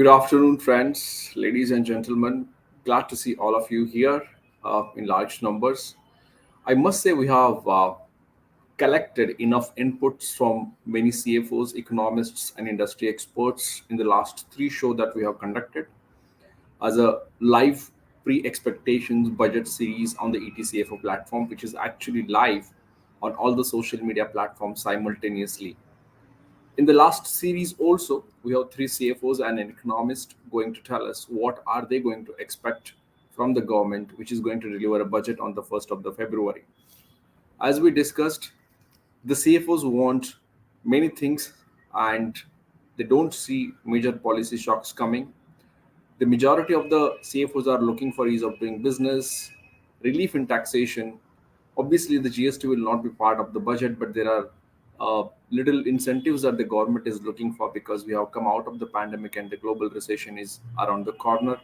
Good afternoon, friends, ladies and gentlemen. Glad to see all of you here in large numbers. I must say, we have collected enough inputs from many CFOs, economists, and industry experts in the last three shows that we have conducted as a live pre expectations budget series on the ETCFO platform, which is actually live on all the social media platforms simultaneously. In the last series also, we have three CFOs and an economist going to tell us what are they going to expect from the government, which is going to deliver a budget on the 1st of the February. As we discussed, the CFOs want many things and they don't see major policy shocks coming. The majority of the CFOs are looking for ease of doing business, relief in taxation. Obviously, the GST will not be part of the budget, but there are little incentives that the government is looking for because we have come out of the pandemic and the global recession is around the corner.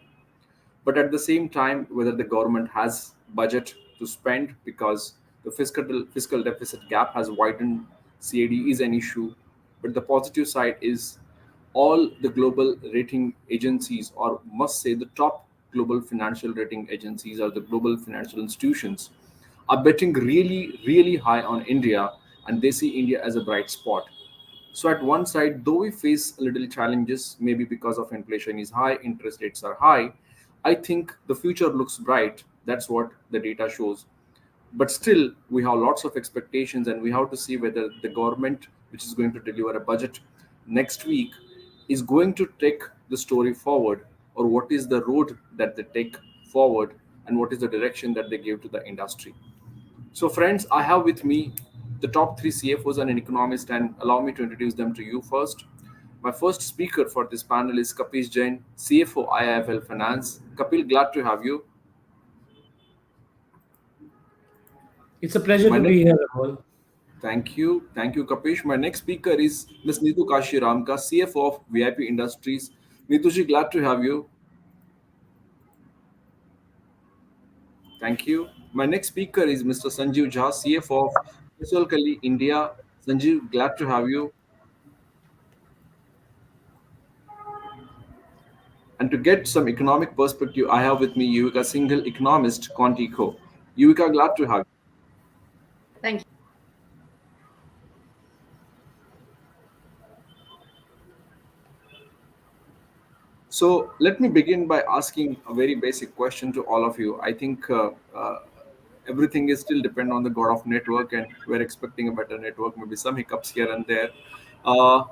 But at the same time, whether the government has budget to spend because the fiscal deficit gap has widened, CAD is an issue. But the positive side is all the global rating agencies, or must say the top global financial rating agencies or the global financial institutions, are betting really, really high on India, and they see India as a bright spot. So at one side, though we face a little challenges, maybe because of inflation is high, interest rates are high, I think the future looks bright. That's what the data shows. But still, we have lots of expectations, and we have to see whether the government, which is going to deliver a budget next week, is going to take the story forward, or what is the road that they take forward, and what is the direction that they give to the industry. So, friends, I have with me the top three CFOs and an economist, and allow me to introduce them to you first. My first speaker for this panel is Kapish Jain, CFO IIFL Finance. Kapil, glad to have you. It's a pleasure My to next, be here, Rahul. thank you, Kapish. My next speaker is Ms. Neetu Kashiramka, CFO of VIP Industries. Neetuji, glad to have you. Thank you. My next speaker is Mr. Sanjeev Jha, CFO of Kali India. Sanjeev, glad to have you. And to get some economic perspective, I have with me Yuvika Singhal, economist, Quantico. Yuvika, glad to have you. Thank you. So let me begin by asking a very basic question to all of you. I think everything is still depend on the god of network, and we're expecting a better network. Maybe some hiccups here and there. Uh,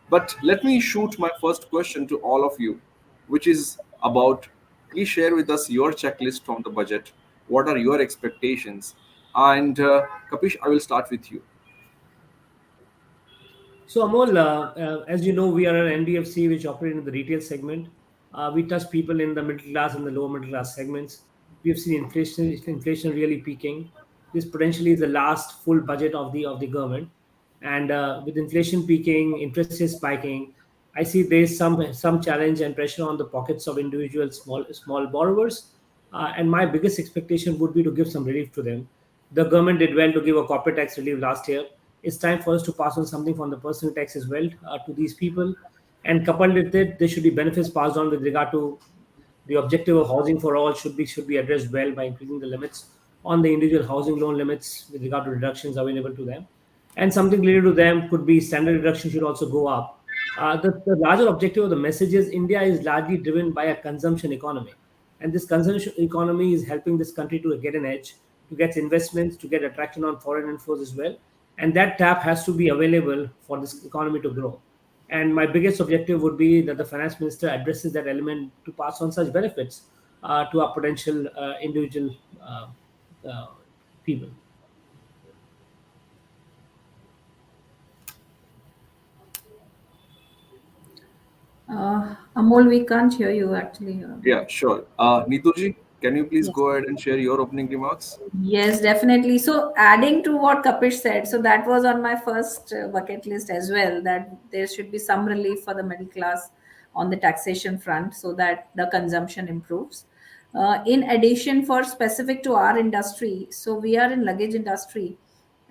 but let me shoot my first question to all of you, which is about, please share with us your checklist from the budget. What are your expectations? And Kapish, I will start with you. So, Amol, as you know, we are an NBFC which operates in the retail segment. We touch people in the middle class and the lower middle class segments. We've seen inflation really peaking. This potentially is the last full budget of the government, and with inflation peaking, interest rates spiking, I see there's some challenge and pressure on the pockets of individual small borrowers. And my biggest expectation would be to give some relief to them. The government did well to give a corporate tax relief last year. It's time for us to pass on something from the personal tax as well to these people. And coupled with it, there should be benefits passed on with regard to the objective of housing for all should be addressed well by increasing the limits on the individual housing loan limits with regard to reductions available to them. And something related to them could be standard deduction should also go up. The larger objective of the message is India is largely driven by a consumption economy. And this consumption economy is helping this country to get an edge, to get investments, to get attraction on foreign inflows as well. And that tap has to be available for this economy to grow. And my biggest objective would be that the finance minister addresses that element to pass on such benefits to our potential individual uh, people. Amol, we can't hear you actually. Yeah, sure. Neetuji, can you please Yes. go ahead and share your opening remarks? Yes, definitely. So, adding to what Kapish said, so that was on my first bucket list as well, that there should be some relief for the middle class on the taxation front so that the consumption improves. In addition, for specific to our industry, so we are in luggage industry,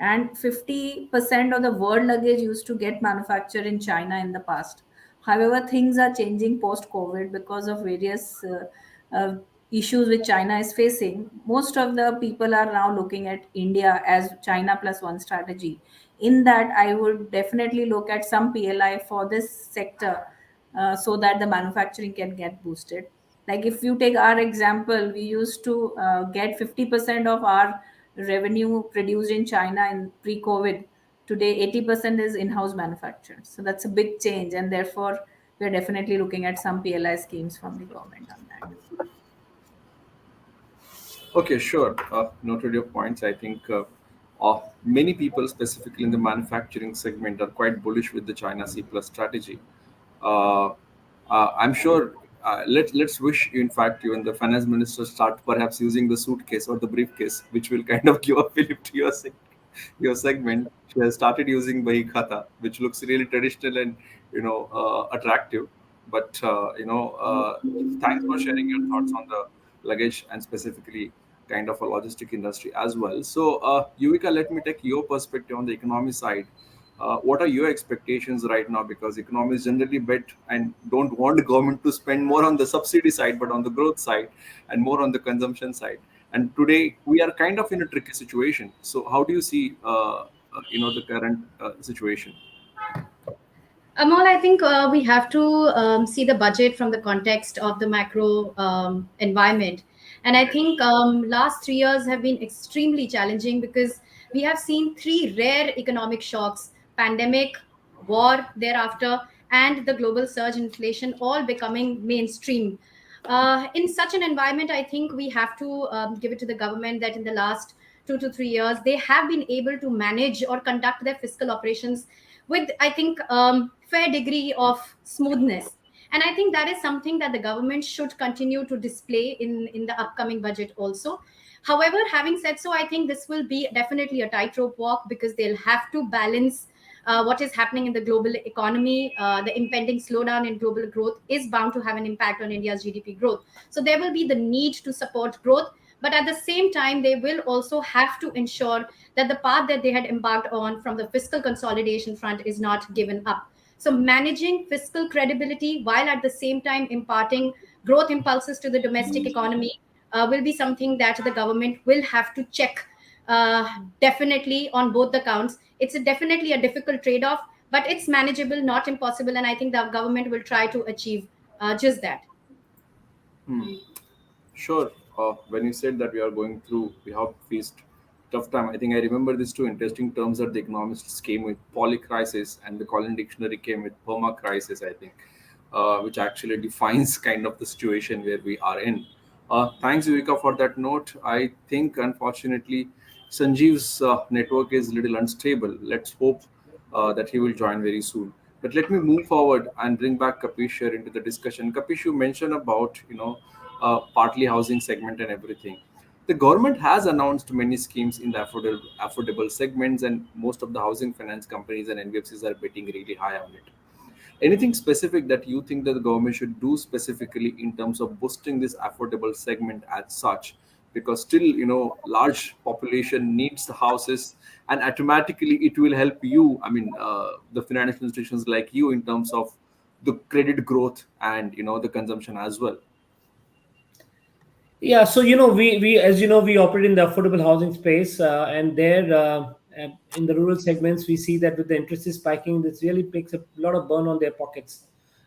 and 50% of the world luggage used to get manufactured in China in the past. However, things are changing post COVID because of various issues which China is facing. Most of the people are now looking at India as China plus one strategy. In that, I would definitely look at some PLI for this sector, so that the manufacturing can get boosted. Like if you take our example, we used to get 50% of our revenue produced in China in pre-COVID. Today 80% is in-house manufactured, so that's a big change, and therefore we're definitely looking at some PLI schemes from the government on that. Okay, sure. Noted your points. I think many people, specifically in the manufacturing segment, are quite bullish with the China C plus strategy. Uh, I'm sure. Let's wish, in fact, you and the finance minister start perhaps using the suitcase or the briefcase, which will kind of give a fillip to your segment. She has started using Bahi Khata, which looks really traditional and attractive. But thanks for sharing your thoughts on the luggage and specifically kind of a logistic industry as well. So, Yuvika, let me take your perspective on the economy side. What are your expectations right now? Because economists generally bet and don't want the government to spend more on the subsidy side, but on the growth side and more on the consumption side. And today we are kind of in a tricky situation. So, how do you see, the current situation? Amol, I think we have to see the budget from the context of the macro environment. And I think last 3 years have been extremely challenging because we have seen three rare economic shocks: pandemic, war thereafter, and the global surge in inflation all becoming mainstream. In such an environment, I think we have to give it to the government that in the last 2 to 3 years, they have been able to manage or conduct their fiscal operations with, I think, fair degree of smoothness. And I think that is something that the government should continue to display in the upcoming budget also. However, having said so, I think this will be definitely a tightrope walk because they'll have to balance what is happening in the global economy. The impending slowdown in global growth is bound to have an impact on India's GDP growth. So there will be the need to support growth, but at the same time, they will also have to ensure that the path that they had embarked on from the fiscal consolidation front is not given up. So, managing fiscal credibility while at the same time imparting growth impulses to the domestic economy will be something that the government will have to check definitely on both the counts. It's definitely a difficult trade off, but it's manageable, not impossible. And I think the government will try to achieve just that. Hmm. Sure. When you said that we have faced tough time. I think I remember these two interesting terms that the economists came with: poly crisis, and the Collins Dictionary came with perma crisis. I think, which actually defines kind of the situation where we are in. Thanks, Viveka, for that note. I think, unfortunately, Sanjeev's network is a little unstable. Let's hope that he will join very soon. But let me move forward and bring back Kapish here into the discussion. Kapish, you mentioned about partly housing segment and everything. The government has announced many schemes in the affordable segments, and most of the housing finance companies and NBFCs are betting really high on it. Anything specific that you think that the government should do specifically in terms of boosting this affordable segment as such? Because still, large population needs the houses, and automatically it will help you. I mean, the financial institutions like you in terms of the credit growth and the consumption as well. Yeah, so we as you know, we operate in the affordable housing space, and there in the rural segments, we see that with the interest is spiking, this really makes a lot of burn on their pockets.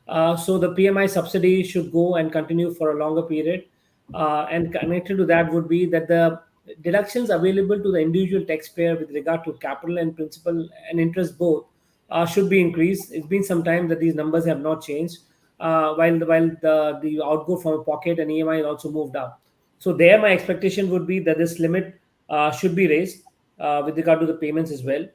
So the PMI subsidy should go and continue for a longer period, and connected to that would be that the deductions available to the individual taxpayer with regard to capital and principal and interest both should be increased. It's been some time that these numbers have not changed, while the outgo from a pocket and EMI also moved up. So there, my expectation would be that this limit should be raised with regard to the payments as well,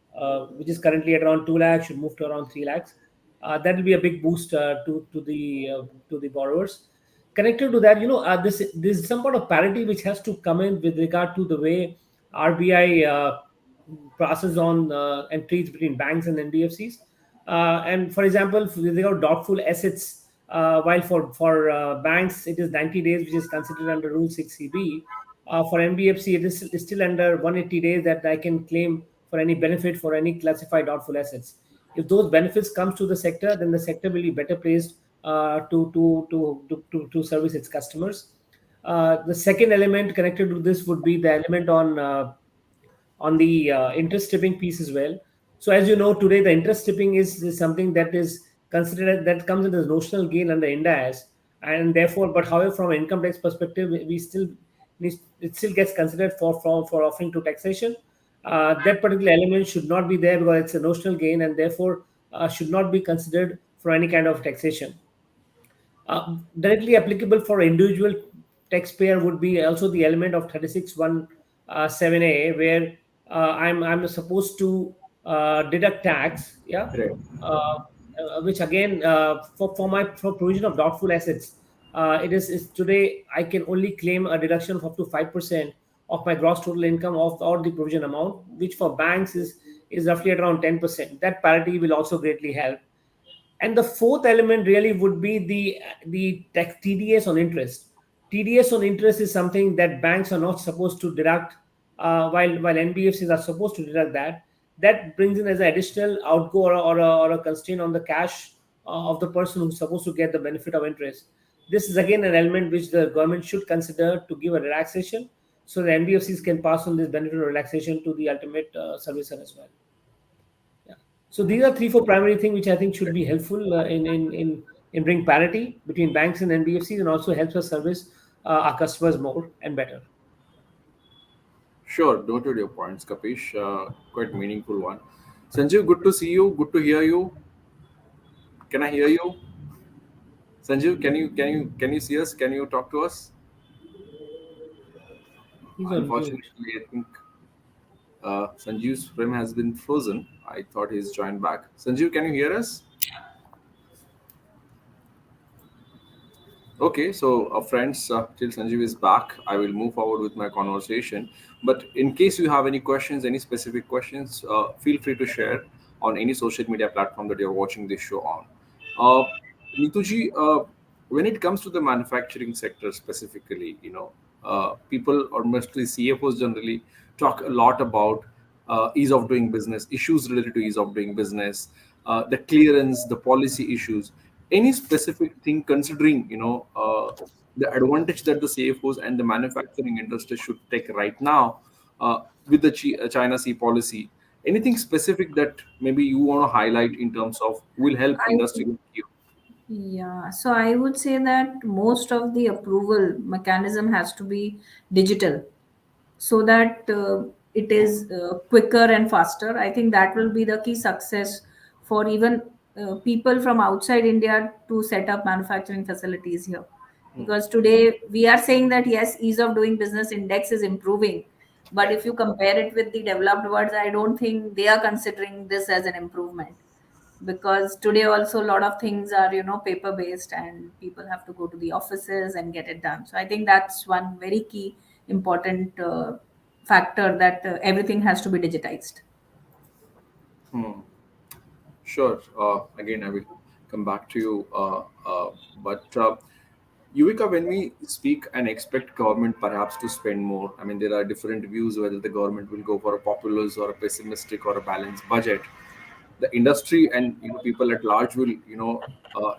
which is currently at around 2 lakhs, should move to around 3 lakhs. That will be a big boost to the borrowers. Connected to that, this is some sort of parity which has to come in with regard to the way RBI passes on and treats between banks and NBFCs. And for example, with regard to doubtful assets, while for banks it is 90 days, which is considered under Rule 6CB. For NBFC, it is still under 180 days that I can claim for any benefit for any classified doubtful assets. If those benefits comes to the sector, then the sector will be better placed to service its customers. The second element connected to this would be the element on the interest stripping piece as well. So as you know, today the interest stripping is something that is considered, that comes in as notional gain under Ind AS, and therefore, but however, from an income tax perspective, it still gets considered for offering to taxation. That particular element should not be there because it's a notional gain, and therefore should not be considered for any kind of taxation. Directly applicable for individual taxpayer would be also the element of 36(1)(7)(a), where I'm supposed to deduct tax, yeah, Right. which again, for provision of doubtful assets, is today I can only claim a deduction of up to 5% of my gross total income of or the provision amount, which for banks is roughly at around 10%. That parity will also greatly help. And the fourth element really would be the tax TDS on interest. TDS on interest is something that banks are not supposed to deduct, while NBFCs are supposed to deduct that. That brings in as an additional outgo or a constraint on the cash of the person who's supposed to get the benefit of interest. This is again an element which the government should consider to give a relaxation, so the NBFCs can pass on this benefit of relaxation to the ultimate servicer as well. Yeah. So these are 3-4 primary things which I think should be helpful in bring parity between banks and NBFCs, and also helps us service our customers more and better. Sure, noted your points, Kapish. Quite meaningful one. Sanjeev, good to see you. Good to hear you. Can I hear you? Sanjeev, can you see us? Can you talk to us? He's on mute. Unfortunately, I think Sanjeev's frame has been frozen. I thought he's joined back. Sanjeev, can you hear us? Okay, so friends, till Sanjeev is back, I will move forward with my conversation. But in case you have any questions, any specific questions, feel free to share on any social media platform that you're watching this show on. Nituji, when it comes to the manufacturing sector specifically, people, or mostly CFOs generally, talk a lot about ease of doing business, issues related to ease of doing business, the clearance, the policy issues. Any specific thing considering, the advantage that the CFOs and the manufacturing industry should take right now with the China Sea policy? Anything specific that maybe you want to highlight in terms of will help industry like you? Yeah, so I would say that most of the approval mechanism has to be digital, so that it is quicker and faster. I think that will be the key success for even people from outside India to set up manufacturing facilities here. Because today we are saying that yes, ease of doing business index is improving, but if you compare it with the developed world, I don't think they are considering this as an improvement, because today also a lot of things are paper based, and people have to go to the offices and get it done. So I think that's one very key important factor, that everything has to be digitized. Sure. Again, I will come back to you. But Yuvika, when we speak and expect government perhaps to spend more, I mean, there are different views whether the government will go for a populist or a pessimistic or a balanced budget. The industry and people at large will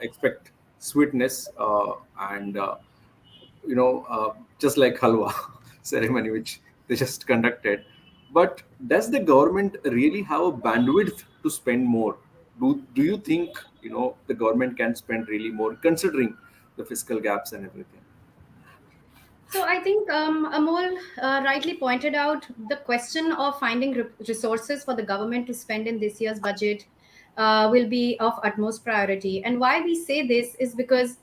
expect sweetness and just like halwa ceremony which they just conducted. But does the government really have a bandwidth to spend more? Do you think the government can spend really more considering the fiscal gaps and everything? So I think Amol rightly pointed out the question of finding resources for the government to spend in this year's budget will be of utmost priority. And why we say this is because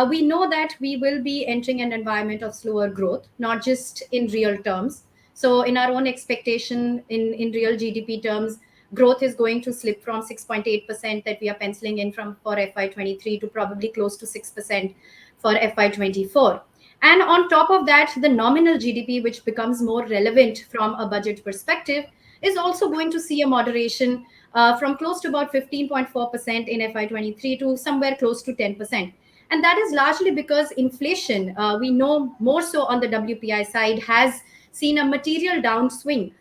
we know that we will be entering an environment of slower growth, not just in real terms. So in our own expectation, in real GDP terms, growth is going to slip from 6.8% that we are penciling in for FY23 to probably close to 6% for FY24. And on top of that, the nominal GDP, which becomes more relevant from a budget perspective, is also going to see a moderation from close to about 15.4% in FY23 to somewhere close to 10%. And that is largely because inflation, we know more so on the WPI side, has seen a material downswing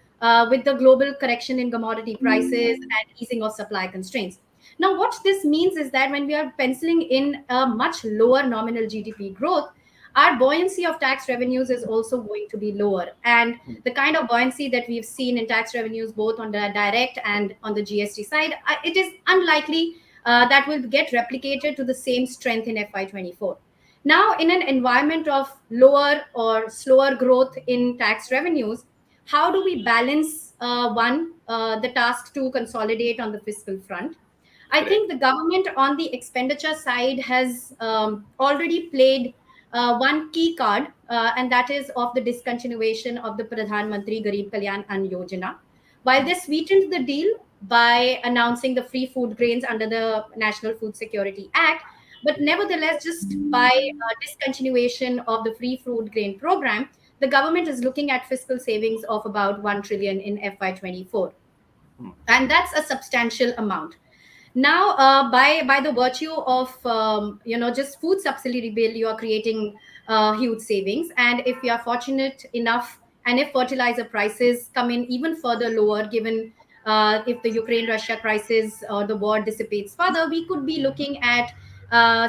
with the global correction in commodity prices and easing of supply constraints. Now, what this means is that when we are penciling in a much lower nominal GDP growth, our buoyancy of tax revenues is also going to be lower. And the kind of buoyancy that we've seen in tax revenues, both on the direct and on the GST side, it is unlikely that will get replicated to the same strength in FY24. Now, in an environment of lower or slower growth in tax revenues, how do we balance the task to consolidate on the fiscal front? I think the government on the expenditure side has already played one key card, and that is of the discontinuation of the Pradhan Mantri Garib Kalyan Ann Yojana. While they sweetened the deal by announcing the free food grains under the National Food Security Act, but nevertheless, just by discontinuation of the free food grain program, the government is looking at fiscal savings of about 1 trillion in FY24. And that's a substantial amount. Now, by the virtue of just food subsidy bill, you are creating huge savings. And if you are fortunate enough, and if fertilizer prices come in even further lower, given if the Ukraine-Russia crisis or the war dissipates further, we could be looking at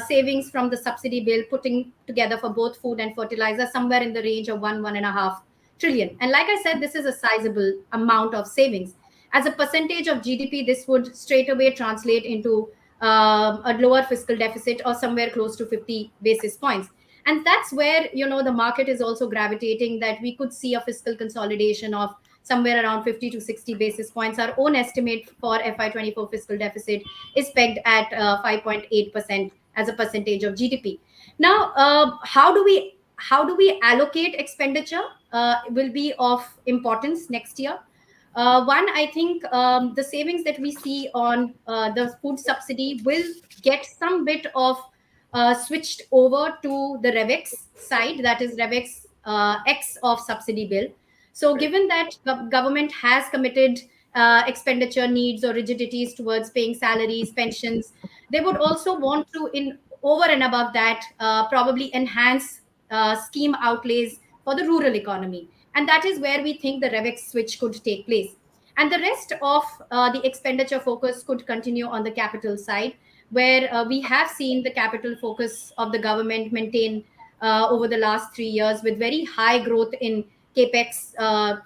savings from the subsidy bill putting together for both food and fertilizer somewhere in the range of 1.5 trillion. And like I said, this is a sizable amount of savings. As a percentage of GDP, this would straight away translate into a lower fiscal deficit or somewhere close to 50 basis points. And that's where, the market is also gravitating, that we could see a fiscal consolidation of somewhere around 50 to 60 basis points. Our own estimate for FY24 fiscal deficit is pegged at 5.8% as a percentage of GDP. Now, how do we allocate expenditure will be of importance next year. One, I think the savings that we see on the food subsidy will get some bit of switched over to the REVEX side, that is REVEX X of subsidy bill. So given that government has committed expenditure needs or rigidities towards paying salaries, pensions, they would also want to, in over and above that, probably enhance scheme outlays for the rural economy. And that is where we think the REVEX switch could take place. And the rest of the expenditure focus could continue on the capital side, where we have seen the capital focus of the government maintain over the last 3 years with very high growth in capex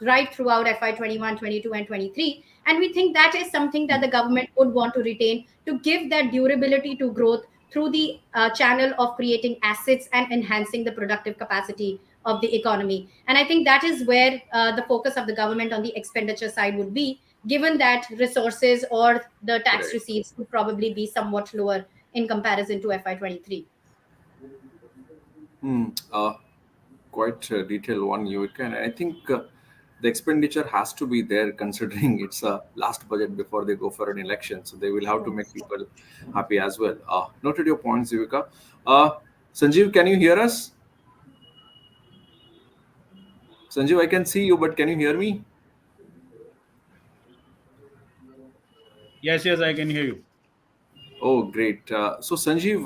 right throughout FY21, 22, and 23. And we think that is something that the government would want to retain to give that durability to growth through the channel of creating assets and enhancing the productive capacity of the economy. And I think that is where the focus of the government on the expenditure side would be, given that resources or the tax receipts would probably be somewhat lower in comparison to FY23. Quite a detailed one, Yuvika. And I think the expenditure has to be there, considering it's a last budget before they go for an election. So they will have to make people happy as well. Noted your points, Yuvika. Sanjeev, can you hear us? Sanjeev, I can see you, but can you hear me? Yes, I can hear you. Oh, great. So Sanjeev,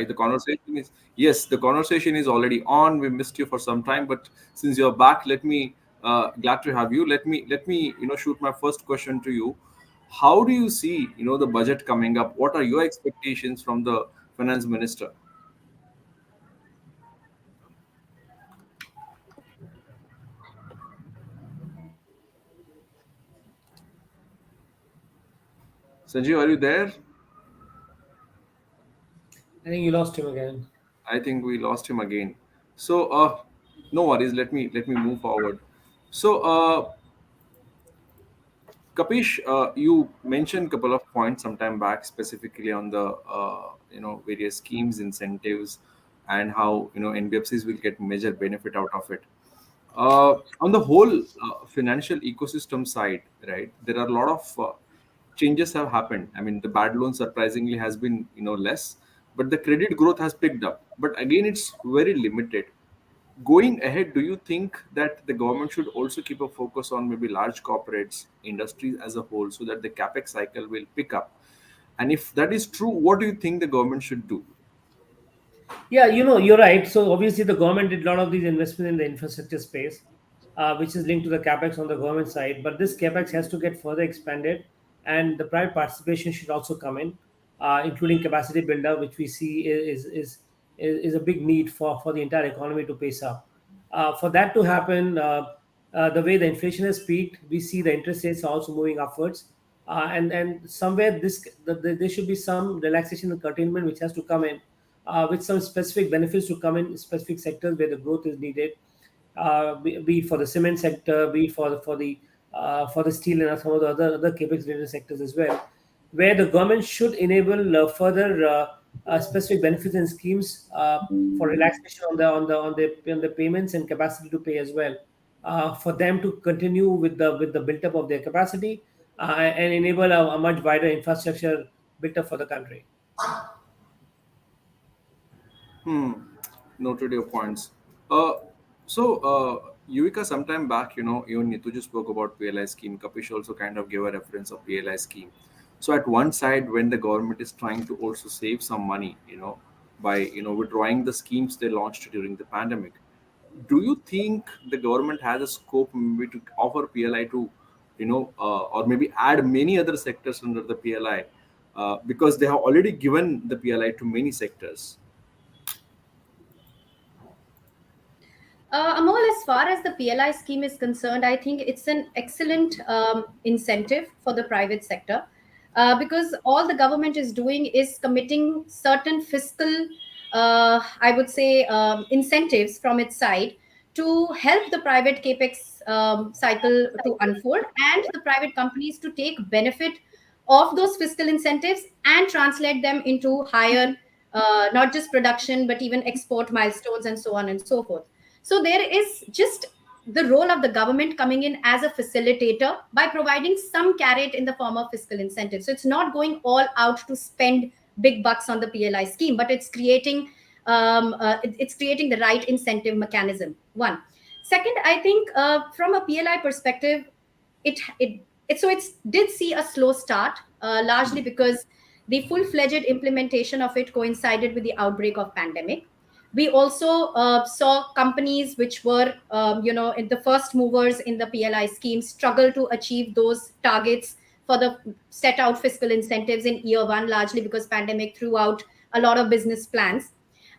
the conversation is, yes, the conversation is already on. We missed you for some time, but since you're back, glad to have you. Let me, shoot my first question to you. How do you see, the budget coming up? What are your expectations from the finance minister? Sanjeev, are you there? I think you lost him again. I think we lost him again. So, no worries. Let me move forward. So, Kapish, you mentioned a couple of points sometime back, specifically on the various schemes, incentives, and how NBFCs will get major benefit out of it. On the whole financial ecosystem side, right? There are a lot of changes have happened. I mean, the bad loan surprisingly has been less, but the credit growth has picked up. But again, it's very limited. Going ahead, do you think that the government should also keep a focus on maybe large corporates, industries as a whole, so that the capex cycle will pick up? And if that is true, what do you think the government should do? Yeah, you're right. So obviously the government did a lot of these investments in the infrastructure space. which is linked to the capex on the government side. But this capex has to get further expanded, and the private participation should also come in, including capacity buildup, which we see is a big need for the entire economy to pace up. For that to happen, the way the inflation has peaked, we see the interest rates are also moving upwards, and somewhere there should be some relaxation and curtailment which has to come in, with some specific benefits to come in specific sectors where the growth is needed, be it for the cement sector, be it for the steel and some of the other capex related sectors as well, where the government should enable further specific benefits and schemes for relaxation on the payments and capacity to pay as well, for them to continue with the build up of their capacity, and enable a much wider infrastructure built up for the country. Noted your points. Uh, Yuvika, sometime back, even Nituju spoke about PLI scheme. Kapish also kind of gave a reference of PLI scheme. So at one side, when the government is trying to also save some money, by withdrawing the schemes they launched during the pandemic, do you think the government has a scope maybe to offer PLI to, or maybe add many other sectors under the PLI, because they have already given the PLI to many sectors? Amol, as far as the PLI scheme is concerned, I think it's an excellent incentive for the private sector, because all the government is doing is committing certain fiscal, I would say, incentives from its side to help the private capex cycle to unfold, and the private companies to take benefit of those fiscal incentives and translate them into higher, not just production, but even export milestones and so on and so forth. So there is just the role of the government coming in as a facilitator by providing some carrot in the form of fiscal incentives. So it's not going all out to spend big bucks on the PLI scheme, but it's creating the right incentive mechanism. One. Second, I think from a PLI perspective, it did see a slow start, largely because the full-fledged implementation of it coincided with the outbreak of pandemic. We also saw companies which were in the first movers in the PLI scheme struggle to achieve those targets for the set out fiscal incentives in year one, largely because pandemic threw out a lot of business plans.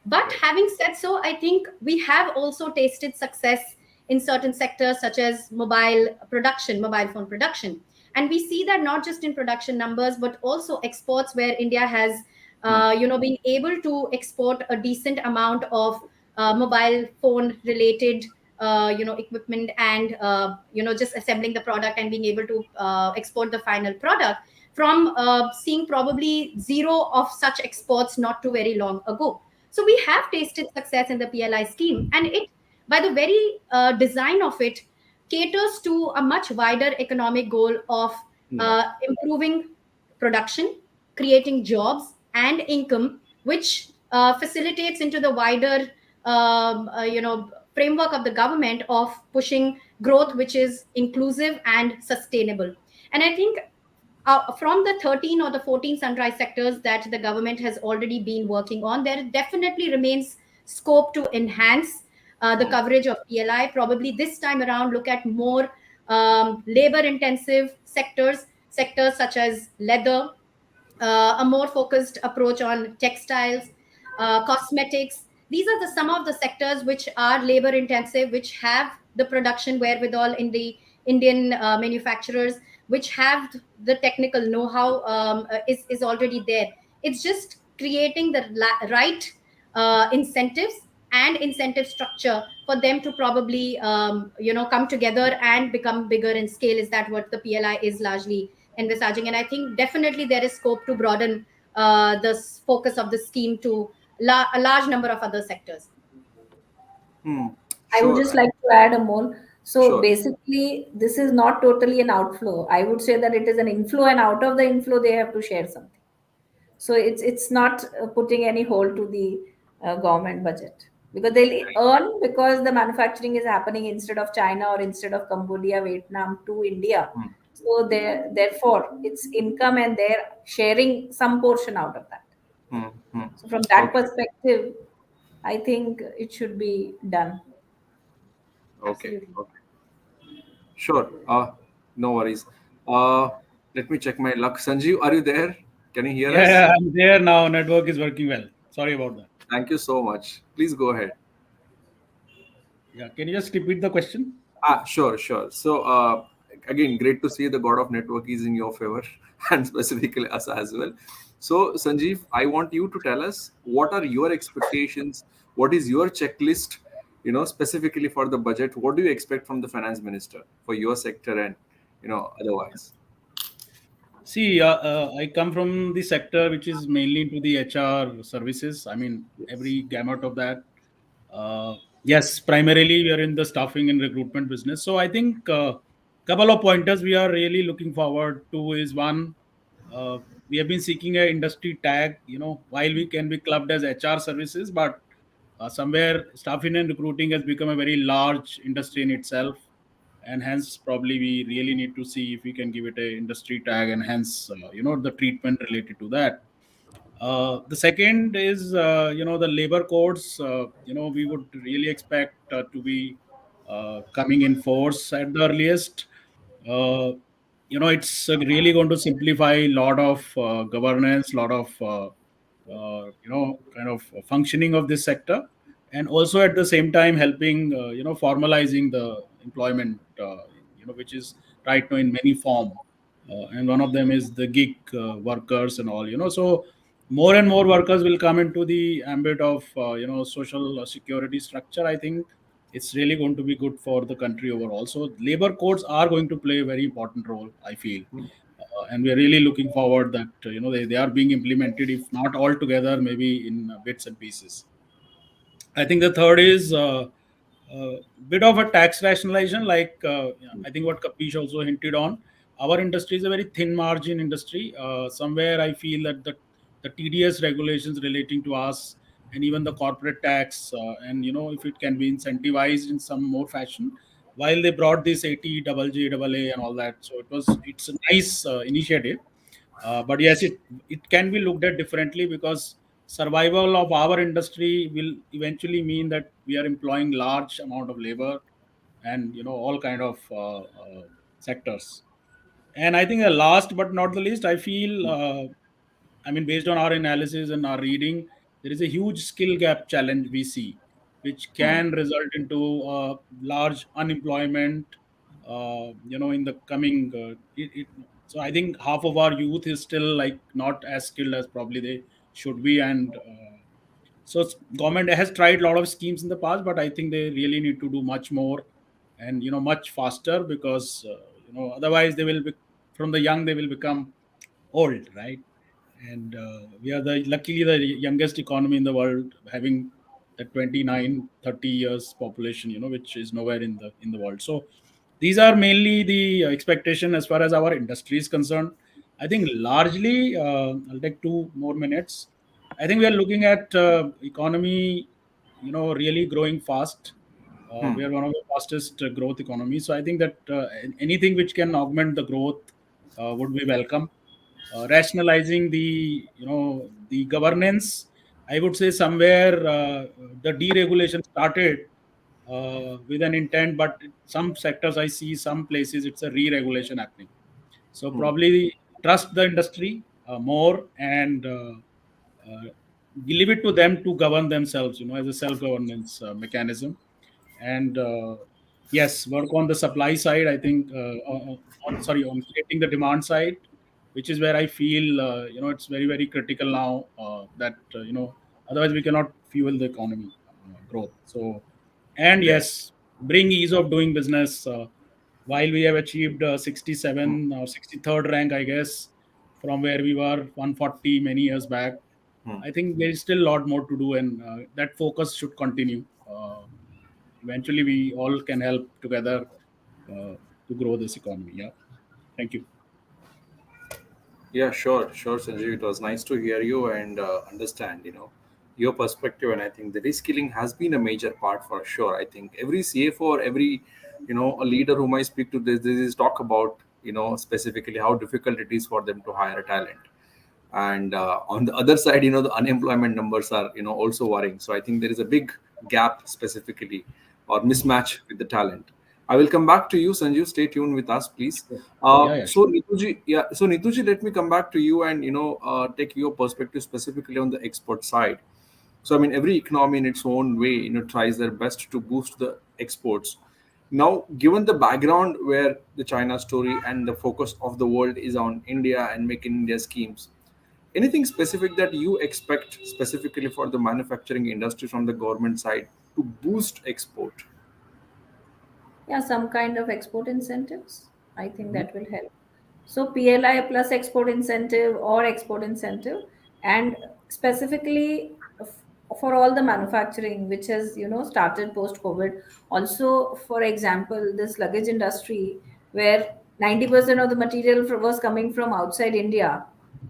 But having said so, I think we have also tasted success in certain sectors such as mobile phone production. And we see that not just in production numbers, but also exports, where India has being able to export a decent amount of mobile phone related equipment, and just assembling the product and being able to export the final product, from seeing probably zero of such exports not too very long ago. So we have tasted success in the PLI scheme, and it, by the very design of it, caters to a much wider economic goal of improving production, creating jobs and income, which facilitates into the wider framework of the government of pushing growth which is inclusive and sustainable. And I think from the 13 or the 14 sunrise sectors that the government has already been working on, there definitely remains scope to enhance the coverage of PLI. Probably this time around, look at more labor intensive sectors such as leather, a more focused approach on textiles, cosmetics. These are some of the sectors which are labor intensive, which have the production wherewithal in the Indian manufacturers, which have the technical know-how, is already there. It's just creating the right incentives and incentive structure for them to probably come together and become bigger in scale. Is that what the PLI is largely envisaging? And I think definitely there is scope to broaden the focus of the scheme to a large number of other sectors. I would just like to add a more. So Sure. basically, this is not totally an outflow. I would say that it is an inflow, and out of the inflow, they have to share something. So it's not putting any hold to the government budget, because they'll earn, because the manufacturing is happening instead of China or instead of Cambodia, Vietnam to India. So therefore, it's income, and they're sharing some portion out of that. So from that perspective, I think it should be done. Okay. Absolutely. Okay. Sure. No worries. Let me check my luck. Sanjeev, are you there? Can you hear Yeah, us? yeah, I'm there now. Network is working well. Sorry about that. Thank you so much. Please go ahead. Yeah, can you just repeat the question? Sure, sure. So, again, great to see the God of network is in your favor and specifically us as well. So, Sanjeev, I want you to tell us what are your expectations? What is your checklist, specifically for the budget? What do you expect from the finance minister for your sector and, otherwise? See, I come from the sector which is mainly into the HR services. I mean, Yes. every gamut of that. Uh, yes, primarily we are in the staffing and recruitment business. So I think couple of pointers we are really looking forward to is one, uh, we have been seeking a industry tag. While we can be clubbed as HR services, but somewhere staffing and recruiting has become a very large industry in itself, and hence probably we really need to see if we can give it a industry tag, and hence the treatment related to that. The second is, the labor codes. We would really expect to be coming in force at the earliest. Uh, it's really going to simplify a lot of governance, lot of kind of functioning of this sector, and also at the same time helping formalizing the employment, which is right now in many form, and one of them is the gig workers and all. So more and more workers will come into the ambit of social security structure. I think it's really going to be good for the country overall. So labor codes are going to play a very important role, I feel, and we are really looking forward that they are being implemented, if not all together, maybe in bits and pieces. I think the third is bit of a tax rationalization, like I think what Kapish also hinted on. Our industry is a very thin margin industry. Somewhere I feel that the TDS regulations relating to us, and even the corporate tax, and if it can be incentivized in some more fashion, while they brought this 80 double J double A and all that, so it's a nice initiative. But yes, it can be looked at differently, because survival of our industry will eventually mean that we are employing large amount of labor, and all kind of sectors. And I think the last but not the least, I feel, I mean, based on our analysis and our reading, there is a huge skill gap challenge we see, which Hmm. can result into large unemployment, in the coming. So I think half of our youth is still like not as skilled as probably they should be, and so government has tried a lot of schemes in the past, but I think they really need to do much more, and much faster, because otherwise they will be, from the young they will become old, right? And we are the luckily the youngest economy in the world, having the 29, 30 years population, which is nowhere in the world. So these are mainly the expectation as far as our industry is concerned. I think largely, I'll take 2 more minutes. I think we are looking at economy, really growing fast. Hmm. We are one of the fastest growth economies. So I think that anything which can augment the growth would be welcome. Rationalizing the governance, I would say somewhere the deregulation started with an intent, but some sectors I see, some places it's a re-regulation happening. So Hmm. probably trust the industry more, and uh, leave it to them to govern themselves, as a self-governance mechanism. And yes, work on the supply side. I think on creating the demand side, which is where I feel it's very very critical now, that otherwise we cannot fuel the economy growth. So, and Great. yes, bring ease of doing business. While we have achieved Hmm. 67 or 63rd rank, I guess, from where we were 140 many years back, Hmm. I think there is still a lot more to do, and that focus should continue. Eventually, we all can help together to grow this economy. Yeah. Thank you. Yeah, sure, sure, Sanjeev. It was nice to hear you and understand, your perspective. And I think the reskilling has been a major part for sure. I think every CFO or every, a leader whom I speak to, this is talk about, specifically how difficult it is for them to hire a talent. And on the other side, the unemployment numbers are, also worrying. So I think there is a big gap specifically or mismatch with the talent. I will come back to you, Sanjeev. Stay tuned with us, please. Yeah, So sure. Nituji, yeah. So Nituji, let me come back to you and take your perspective specifically on the export side. So I mean, every economy in its own way, tries their best to boost the exports. Now, given the background where the China story and the focus of the world is on India and Make in India schemes, anything specific that you expect specifically for the manufacturing industry from the government side to boost export? Yeah, some kind of export incentives. I think Mhm. that will help. So PLI plus export incentive or export incentive, and specifically for all the manufacturing which has started post COVID. Also, for example, this luggage industry where 90% of the material was coming from outside India.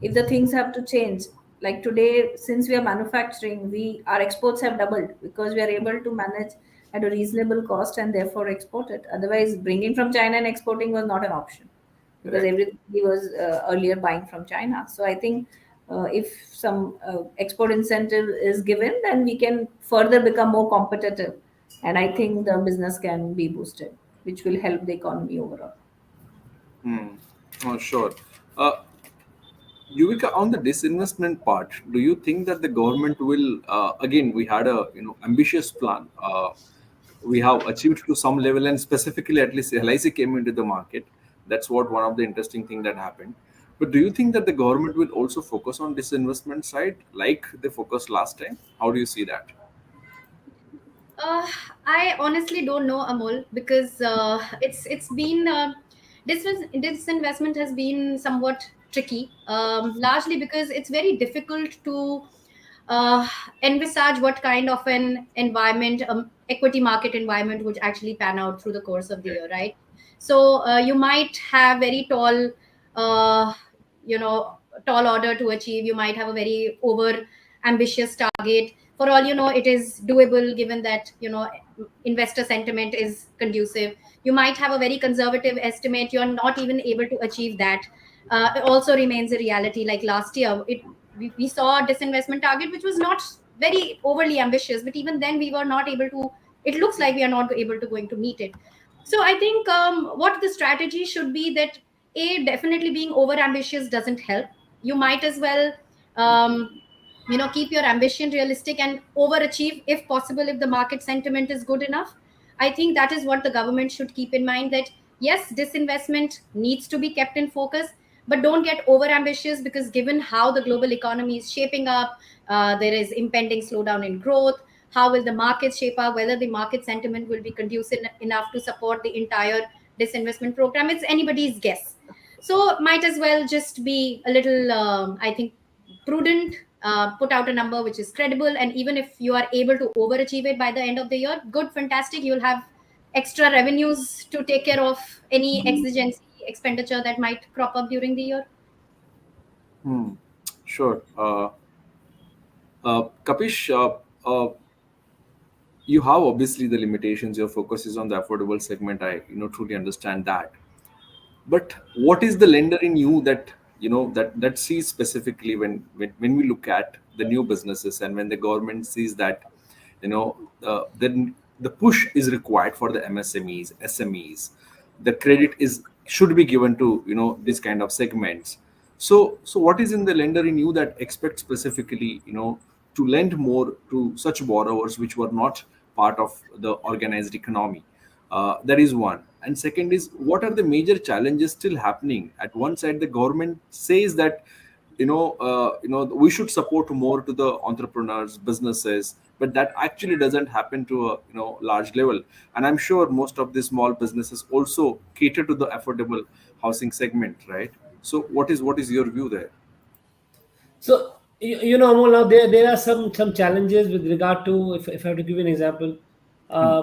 If the things have to change, like today, since we are manufacturing, we our exports have doubled because we are able to manage at a reasonable cost and therefore export it. Otherwise, bringing from China and exporting was not an option because Correct. everybody was earlier buying from China. So I think if some export incentive is given, then we can further become more competitive, and I think the business can be boosted, which will help the economy overall. Hmm. Oh, sure. Uh, Yuvika, on the disinvestment part, do you think that the government will again? We had a ambitious plan. We have achieved to some level, and specifically, at least LIC came into the market. That's what one of the interesting thing that happened. But do you think that the government will also focus on disinvestment side like they focused last time? How do you see that? Uh, I honestly don't know, Amol, because it's been this investment has been somewhat tricky, largely because it's very difficult to uh, envisage what kind of an environment, equity market environment, would actually pan out through the course of the year, right? So you might have very tall, uh, you know, tall order to achieve. You might have a very over ambitious target. For all you know, it is doable given that investor sentiment is conducive. You might have a very conservative estimate. You're not even able to achieve that. It also remains a reality. Like last year, we saw a disinvestment target which was not very overly ambitious, but even then we were not able to. It looks like we are not able to going to meet it. So I think what the strategy should be that definitely being over ambitious doesn't help. You might as well keep your ambition realistic and overachieve if possible, if the market sentiment is good enough. I think that is what the government should keep in mind, that yes, disinvestment needs to be kept in focus, but don't get over ambitious, because given how the global economy is shaping up, there is impending slowdown in growth. How will the market shape up? Whether the market sentiment will be conducive enough to support the entire disinvestment program, it's anybody's guess. So might as well just be a little, I think, prudent. Put out a number which is credible, and even if you are able to overachieve it by the end of the year, good, fantastic. You'll have extra revenues to take care of any exigency expenditure that might crop up during the year. Hmm. Sure. Kapish, you have obviously the limitations. Your focus is on the affordable segment. I truly understand that. But what is the lender in you that that sees specifically when we look at the new businesses, and when the government sees that then the push is required for the MSMEs, SMEs, the credit is should be given to this kind of segments. So what is in the lender in you that expects specifically to lend more to such borrowers which were not part of the organized economy? That is one. And second is, what are the major challenges still happening? At one side, the government says that we should support more to the entrepreneurs, businesses, but that actually doesn't happen to a large level. And I'm sure most of these small businesses also cater to the affordable housing segment, right? So what is your view there? So Amol, now there are some challenges with regard to, if I have to give you an example, Hmm.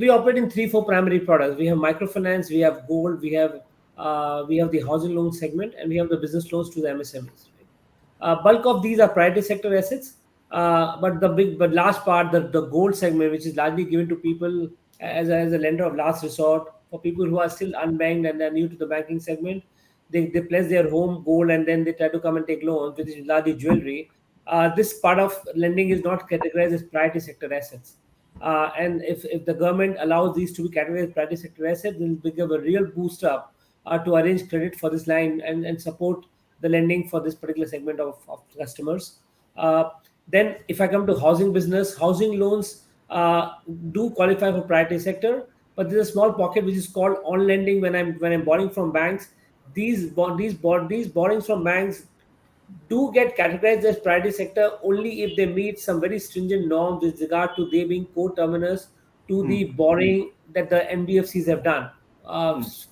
we operate in three four primary products. We have microfinance, we have gold, we have the housing loan segment, and we have the business loans to the MSMEs. Right? Bulk of these are private sector assets, but but large part, the gold segment, which is largely given to people as a lender of last resort for people who are still unbanked and they're new to the banking segment. They pledge their home gold and then they try to come and take loans, which is largely jewelry. This part of lending is not categorized as priority sector assets. And if the government allows these to be categorized as private sector assets, then will give a real boost up to arrange credit for this line and support the lending for this particular segment of customers. Uh, then, if I come to housing business, housing loans do qualify for private sector, but there's a small pocket which is called on lending. When I'm borrowing from banks, these borrowings from banks do get categorized as priority sector only if they meet some very stringent norms with regard to they being co-terminus to the borrowing that the NBFCs have done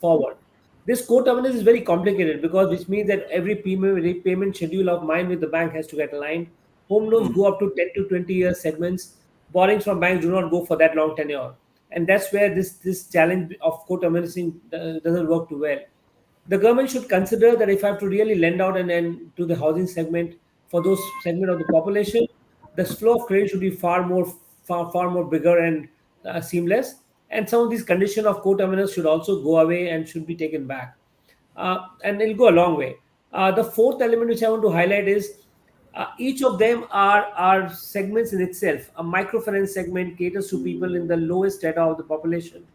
forward. This co-terminus is very complicated because which means that every repayment schedule of mine with the bank has to get aligned. Home loans go up to 10 to 20 year segments. Borrowings from banks do not go for that long tenure. And that's where this challenge of co-terminusing doesn't work too well. The government should consider that if I have to really lend out and to the housing segment for those segment of the population, the flow of credit should be far more bigger and seamless. And some of these conditions of co-terminus should also go away and should be taken back. And it'll go a long way. The fourth element which I want to highlight is each of them are segments in itself. A microfinance segment caters to people in the lowest strata of the population.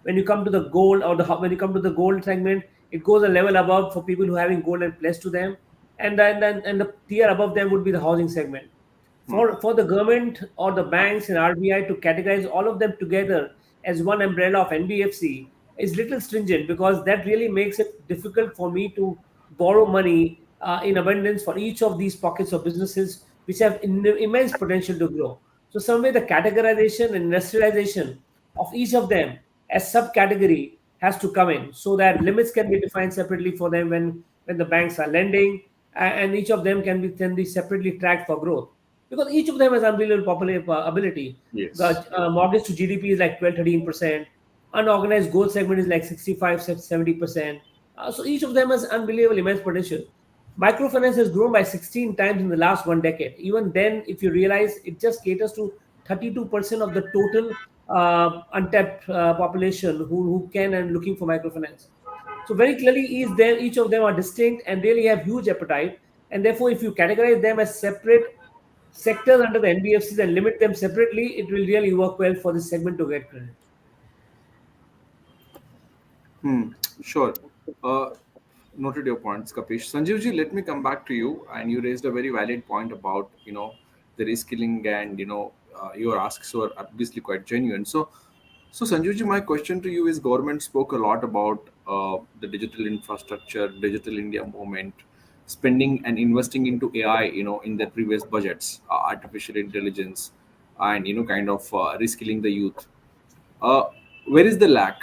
When you come to the gold or the when you come to the gold segment, it goes a level above for people who are having gold and pledged to them, and the tier above them would be the housing segment. For the government or the banks and RBI to categorize all of them together as one umbrella of NBFC is little stringent, because that really makes it difficult for me to borrow money in abundance for each of these pockets of businesses which have immense potential to grow. So some way the categorization and industrialization of each of them as subcategory has to come in so that limits can be defined separately for them when the banks are lending, and each of them can be separately tracked for growth, because each of them has unbelievable ability. Yes. Mortgage to GDP is like 12-13%. Unorganized gold segment is like 65-70%. So each of them has unbelievable immense potential. Microfinance has grown by 16 times in the last 1 decade. Even then, if you realize, it just caters to 32% of the total untapped population who can and looking for microfinance. So very clearly, each of them are distinct and really have huge appetite. And therefore, if you categorize them as separate sectors under the NBFCs and limit them separately, it will really work well for this segment to get credit. Sure. Uh, Noted your points, Kapish. Sanjeevji, let me come back to you. And you raised a very valid point about the reskilling, and your asks were obviously quite genuine. So Sanjeevji, my question to you is: government spoke a lot about the digital infrastructure, digital India movement, spending and investing into AI, in their previous budgets, artificial intelligence, and kind of reskilling the youth. uh, where is the lack,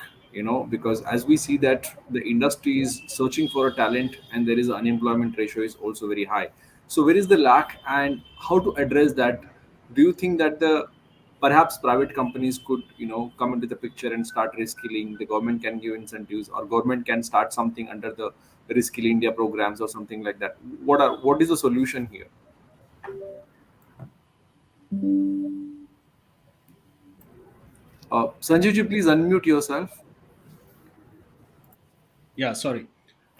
because as we see that the industry is searching for a talent, and there is unemployment ratio is also very high. So where is the lack, and how to address that? Do you think that the perhaps private companies could come into the picture and start reskilling? The government can give incentives, or government can start something under the reskill India programs or something like that. What is the solution here? Sanjeevji, please unmute yourself. Yeah, sorry.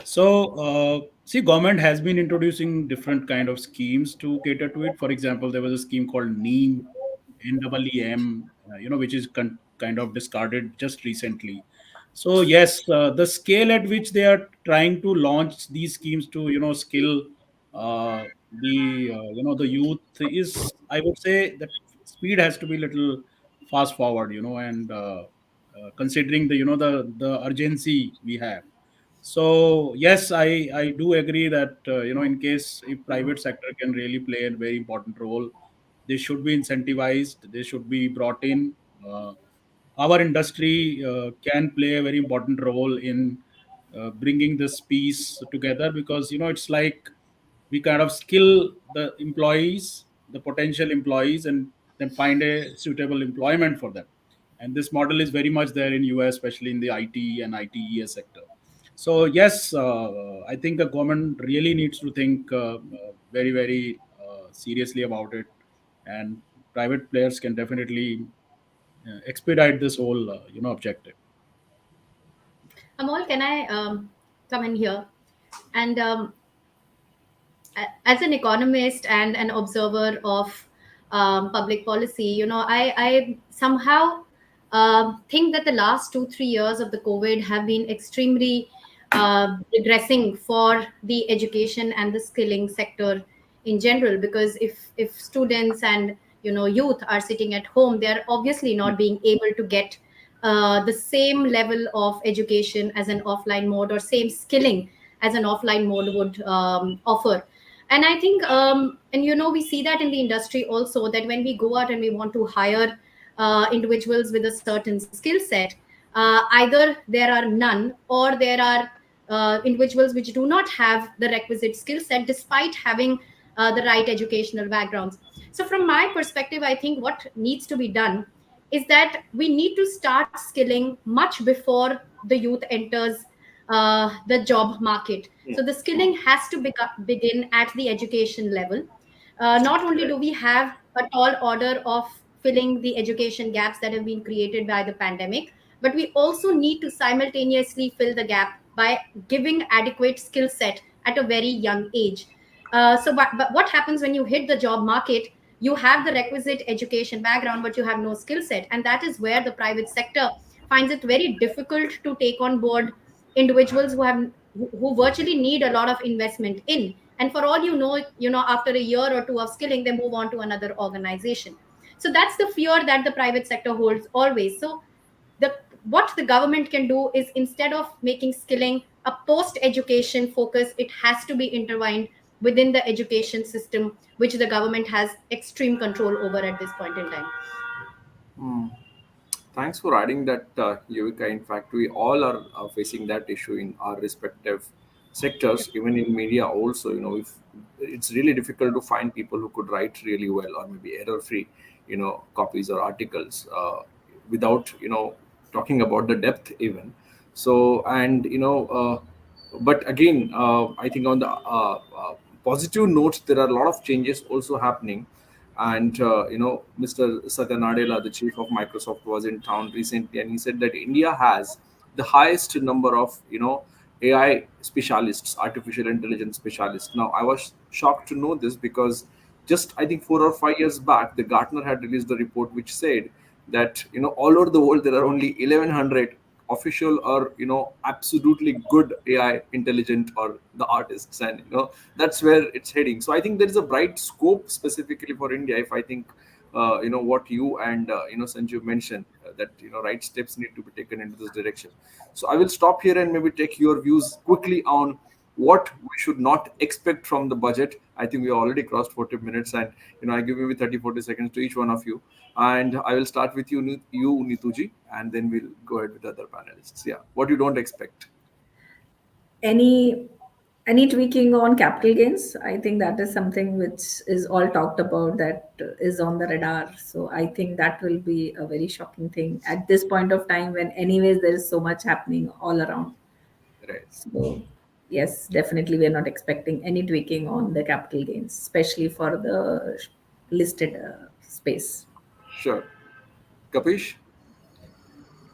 So, see, government has been introducing different kind of schemes to cater to it. For example, there was a scheme called NEEM, NEEM, which is kind of discarded just recently. So, yes, the scale at which they are trying to launch these schemes to, skill the youth is, I would say, that speed has to be little fast forward, and considering the urgency we have. So yes, I do agree that in case if private sector can really play a very important role, they should be incentivized. They should be brought in. Uh, our industry can play a very important role in bringing this piece together, because it's like we kind of skill the employees, the potential employees, and then find a suitable employment for them. And this model is very much there in US, especially in the IT and ITES sector. So yes, I think the government really needs to think very, very seriously about it, and private players can definitely expedite this whole objective. Amol, can I come in here? And as an economist and an observer of public policy, I somehow think that the last 2-3 years of the COVID have been extremely regressing for the education and the skilling sector in general. Because if students and youth are sitting at home, they are obviously not being able to get the same level of education as an offline mode, or same skilling as an offline mode would offer. And I think and we see that in the industry also, that when we go out and we want to hire individuals with a certain skill set, either there are none, or there are individuals which do not have the requisite skill set despite having the right educational backgrounds. So from my perspective, I think what needs to be done is that we need to start skilling much before the youth enters the job market. So the skilling has to begin at the education level. Not only do we have a tall order of filling the education gaps that have been created by the pandemic, but we also need to simultaneously fill the gap by giving adequate skill set at a very young age. But what happens when you hit the job market? You have the requisite education background, but you have no skill set, and that is where the private sector finds it very difficult to take on board individuals who virtually need a lot of investment in. And for all after a year or two of skilling, they move on to another organization. So that's the fear that the private sector holds always. So what the government can do is, instead of making skilling a post education focus, it has to be intertwined within the education system, which the government has extreme control over at this point in time. Thanks for adding that, Yuvika. In fact, we all are facing that issue in our respective sectors, even in media also. If it's really difficult to find people who could write really well, or maybe error-free, copies or articles, without talking about the depth even. So, and but again, I think on the positive note, there are a lot of changes also happening. And Mr. Satya Nadella, the chief of Microsoft, was in town recently, and he said that India has the highest number of AI specialists, artificial intelligence specialists. Now, I was shocked to know this, because just I think 4 or 5 years back, the Gartner had released a report which said that all over the world there are only 1,100 official or absolutely good AI intelligent or the artists, and that's where it's heading. So I think there is a bright scope specifically for India. If I think what you and Sanjeev mentioned, that right steps need to be taken into this direction. So I will stop here and maybe take your views quickly on what we should not expect from the budget. I think we already crossed 40 minutes, and I give maybe 30-40 seconds to each one of you. And I will start with you, Nituji, and then we'll go ahead with the other panelists. Yeah, what you don't expect. Any tweaking on capital gains? I think that is something which is all talked about, that is on the radar. So I think that will be a very shocking thing at this point of time, when anyways there is so much happening all around. Right. So yes, definitely we are not expecting any tweaking on the capital gains, especially for the listed space. Sure. Kapish?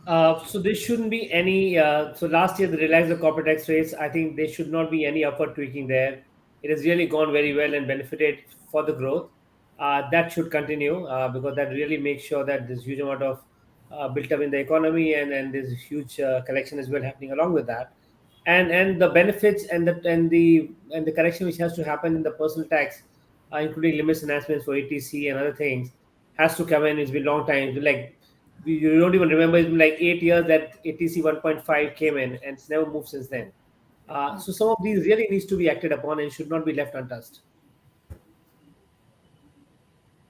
So there shouldn't be any. So last year they relaxed the corporate tax rates. I think there should not be any upward tweaking there. It has really gone very well and benefited for the growth. That should continue, because that really makes sure that there's huge amount of built up in the economy, and there's a huge collection as well happening along with that. And the benefits and the correction which has to happen in the personal tax, including limits enhancements for ATC and other things, has to come in. It's been a long time. Like, you don't even remember, it's been like 8 years that ATC 1.5 came in, and it's never moved since then. So some of these really needs to be acted upon and should not be left untouched.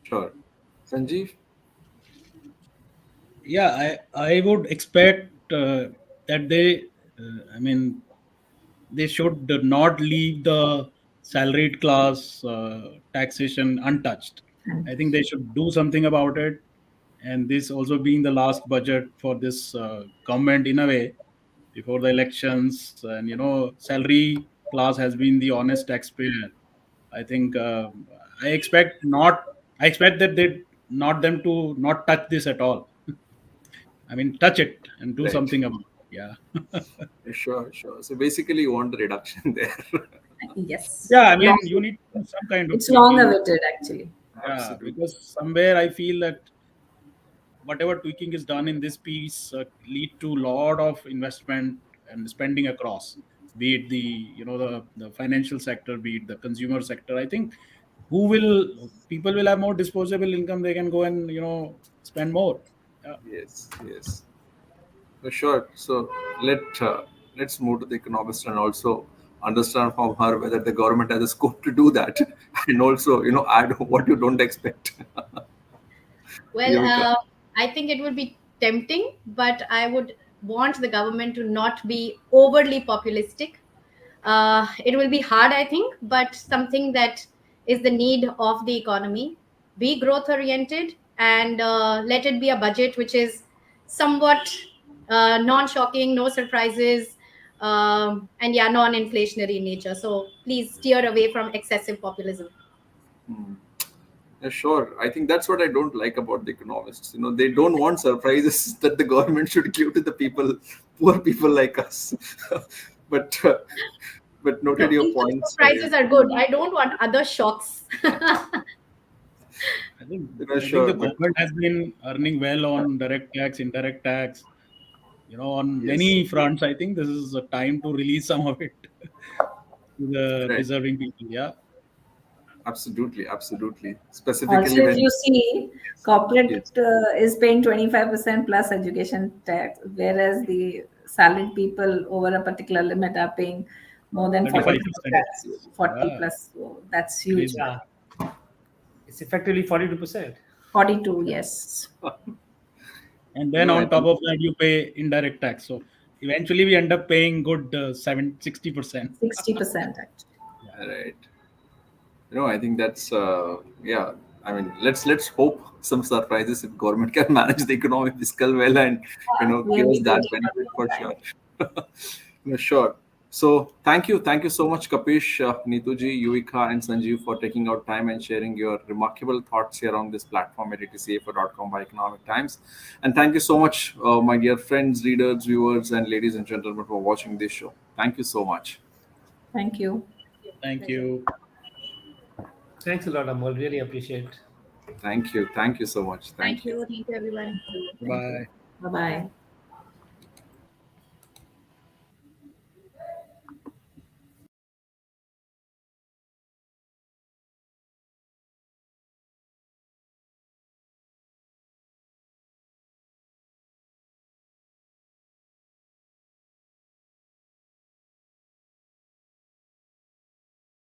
Sure. Sanjeev? Yeah, I would expect that they should not leave the salaried class taxation untouched. I think they should do something about it. And this also being the last budget for this government in a way, before the elections, and salary class has been the honest taxpayer. I think I expect that they not them to not touch this at all. I mean, touch it and do Right. something about it. Yeah. Sure. So basically you want the reduction there. Yes. Yeah, I mean, you need some kind of It's long tweaking. awaited actually. Absolutely. because somewhere I feel that whatever tweaking is done in this piece lead to lot of investment and spending across, be it the financial sector, be it the consumer sector. I think people will have more disposable income. They can go and spend more. Yeah. Yes, yes. Sure. So let's move to the economist and also understand from her whether the government has a scope to do that, and also add what you don't expect. Well, Yuvika. I think it would be tempting, but I would want the government to not be overly populistic. It will be hard, I think, but something that is the need of the economy. Be growth oriented, and let it be a budget which is somewhat non shocking, no surprises, and yeah, non inflationary in nature. So please steer away from excessive populism. Hmm. Yeah, sure. I think that's what I don't like about the economists. They don't want surprises that the government should give to the people, poor people like us. but but No, noted your income points. surprises are good. I don't want other shocks. I think Sure, the but government has been earning well on direct tax, indirect tax, on yes, many fronts. I think this is a time to release some of it to the right. deserving people. Yeah. Absolutely, absolutely. Specifically Also, if when you see, yes, corporate yes, is paying 25% plus education tax, whereas the salaried people over a particular limit are paying more than 40% 35%. tax, yes. 40 Yeah. plus. So that's huge. Crazy. Yeah, it's effectively 42%. 42, yes. And then I on top think of that, you pay indirect tax. So eventually, we end up paying good 60%. 60% actually. right. I think that's yeah. I mean, let's hope some surprises if government can manage the economic fiscal well and We give have us been that waiting for benefit a for long time. sure. Sure. So thank you so much, Kapish, Neetuji, Yuvika, and Sanjeev for taking out time and sharing your remarkable thoughts here on this platform at etcfo.com by Economic Times. And thank you so much, my dear friends, readers, viewers, and ladies and gentlemen, for watching this show. Thank you so much. Thank you. Thank Pleasure. you. Thanks a lot, Amol. Really appreciate. Thank you so much. Thank Thank you. you. Thank you, everyone. Thank you. Bye. Bye bye.